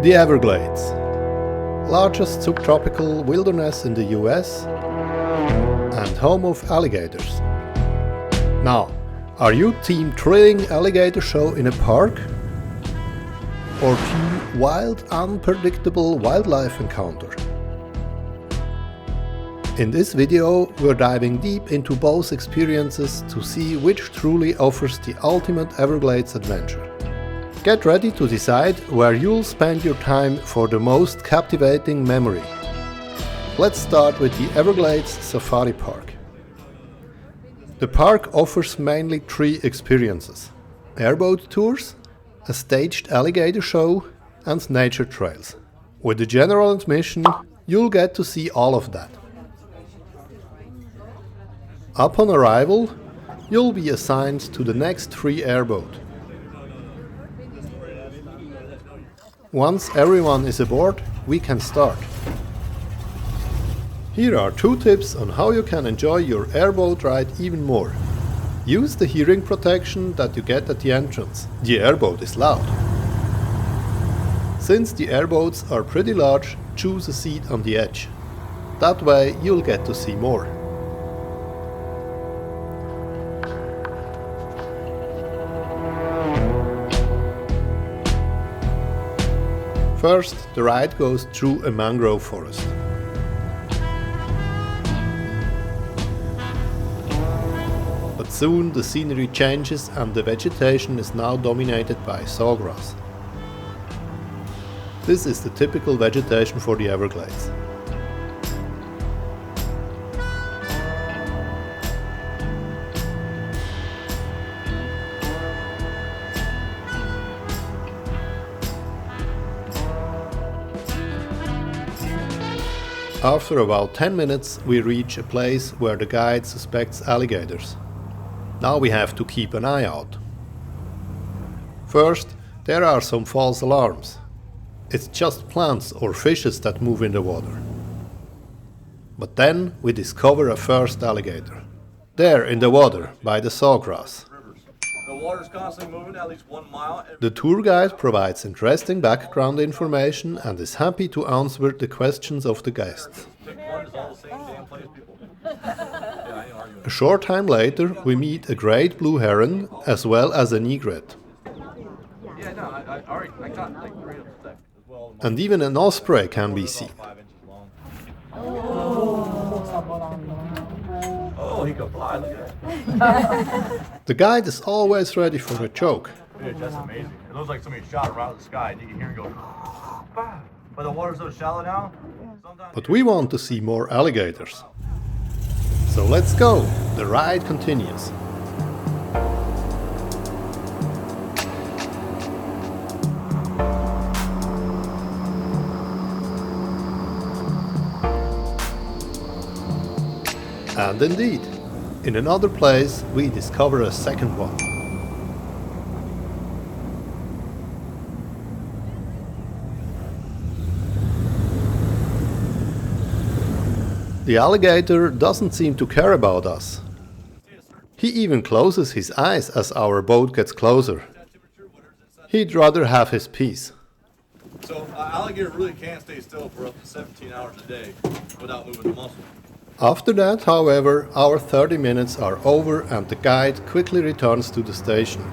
The Everglades, largest subtropical wilderness in the US and home of alligators. Now, are you team thrilling alligator show in a park? Or team wild, unpredictable wildlife encounter? In this video, we're diving deep into both experiences to see which truly offers the ultimate Everglades adventure. Get ready to decide where you'll spend your time for the most captivating memory. Let's start with the Everglades Safari Park. The park offers mainly three experiences: airboat tours, a staged alligator show, and nature trails. With the general admission, you'll get to see all of that. Upon arrival, you'll be assigned to the next free airboat. Once everyone is aboard, we can start. Here are 2 tips on how you can enjoy your airboat ride even more. Use the hearing protection that you get at the entrance. The airboat is loud. Since the airboats are pretty large, choose a seat on the edge. That way you'll get to see more. First, the ride goes through a mangrove forest. But soon the scenery changes and the vegetation is now dominated by sawgrass. This is the typical vegetation for the Everglades. After about 10 minutes, we reach a place where the guide suspects alligators. Now we have to keep an eye out. First, there are some false alarms. It's just plants or fishes that move in the water. But then we discover a first alligator. There in the water, by the sawgrass. The water's constantly moving at least 1 mile. The tour guide provides interesting background information and is happy to answer the questions of the guests. A short time later, we meet a great blue heron as well as an egret. And even an osprey can be seen. Oh, he can fly, look at that. The guide is always ready for a joke. Dude, that's amazing. It looks like somebody shot right out of the sky and you can hear him go, but the water's so shallow now. But we want to see more alligators. So let's go, the ride continues. And indeed, in another place we discover a second one. The alligator doesn't seem to care about us. He even closes his eyes as our boat gets closer. He'd rather have his peace. So alligator really can't stay still for up to 17 hours a day without moving the muscle. After that, however, our 30 minutes are over and the guide quickly returns to the station.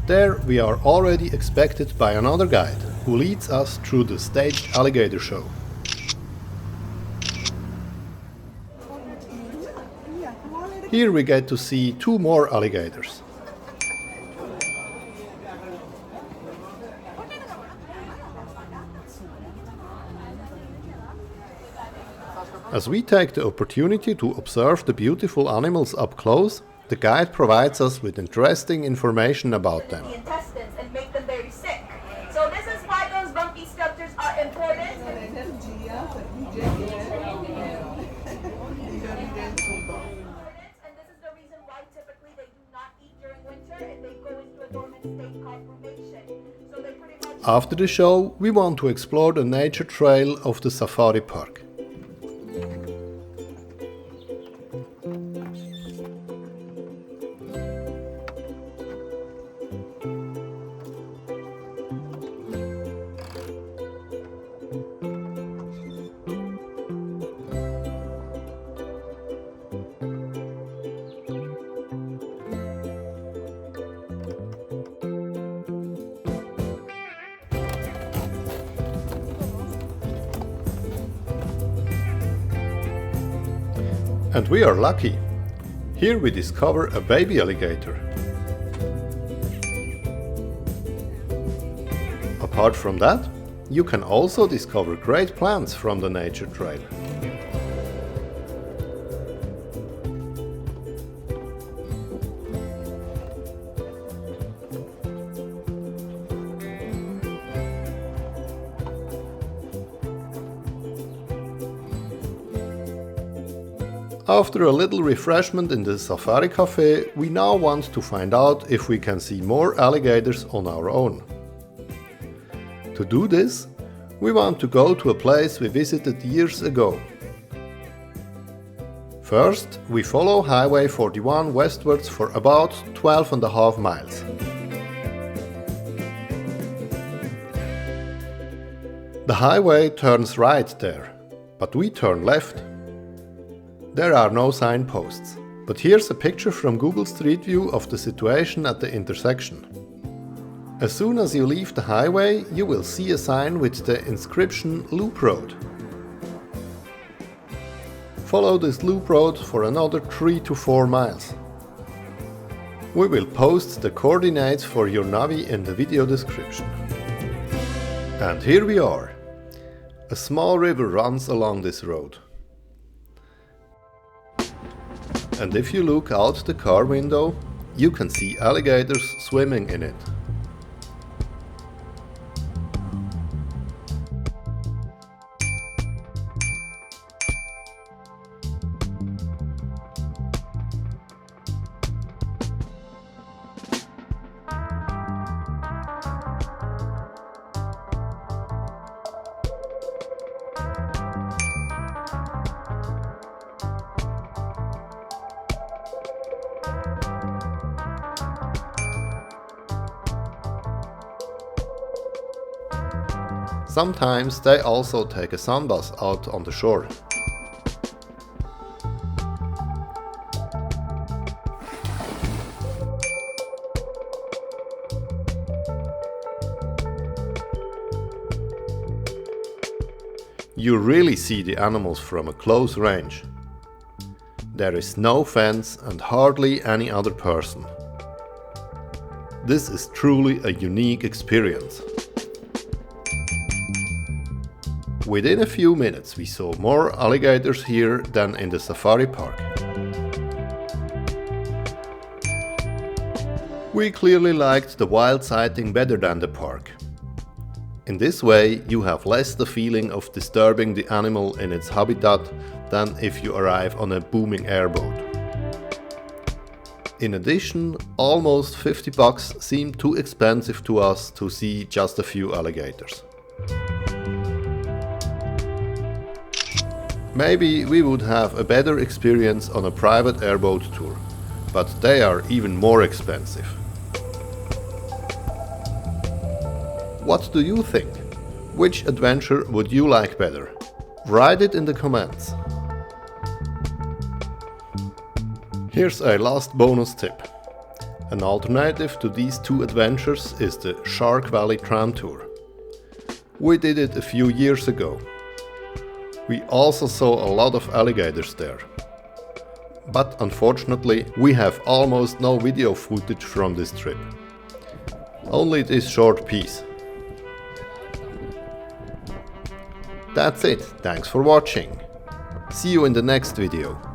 There we are already expected by another guide, who leads us through the staged alligator show. Here we get to see 2 more alligators. As we take the opportunity to observe the beautiful animals up close, the guide provides us with interesting information about them. The intestines and make them very sick. So this is why those bumpy structures are important. After the show, we want to explore the nature trail of the safari park. And we are lucky. Here we discover a baby alligator. Apart from that, you can also discover great plants from the nature trail. After a little refreshment in the safari cafe, we now want to find out if we can see more alligators on our own. To do this, we want to go to a place we visited years ago. First, we follow Highway 41 westwards for about 12.5 miles. The highway turns right there, but we turn left. There are no signposts, but here's a picture from Google Street View of the situation at the intersection. As soon as you leave the highway, you will see a sign with the inscription Loop Road. Follow this loop road for another 3 to 4 miles. We will post the coordinates for your Navi in the video description. And here we are. A small river runs along this road. And if you look out the car window, you can see alligators swimming in it. Sometimes they also take a sunbath out on the shore. You really see the animals from a close range. There is no fence and hardly any other person. This is truly a unique experience. Within a few minutes we saw more alligators here than in the safari park. We clearly liked the wild sighting better than the park. In this way you have less the feeling of disturbing the animal in its habitat than if you arrive on a booming airboat. In addition, almost $50 seemed too expensive to us to see just a few alligators. Maybe we would have a better experience on a private airboat tour, but they are even more expensive. What do you think? Which adventure would you like better? Write it in the comments. Here's a last bonus tip. An alternative to these two adventures is the Shark Valley Tram Tour. We did it a few years ago. We also saw a lot of alligators there. But unfortunately, we have almost no video footage from this trip. Only this short piece. That's it, thanks for watching. See you in the next video.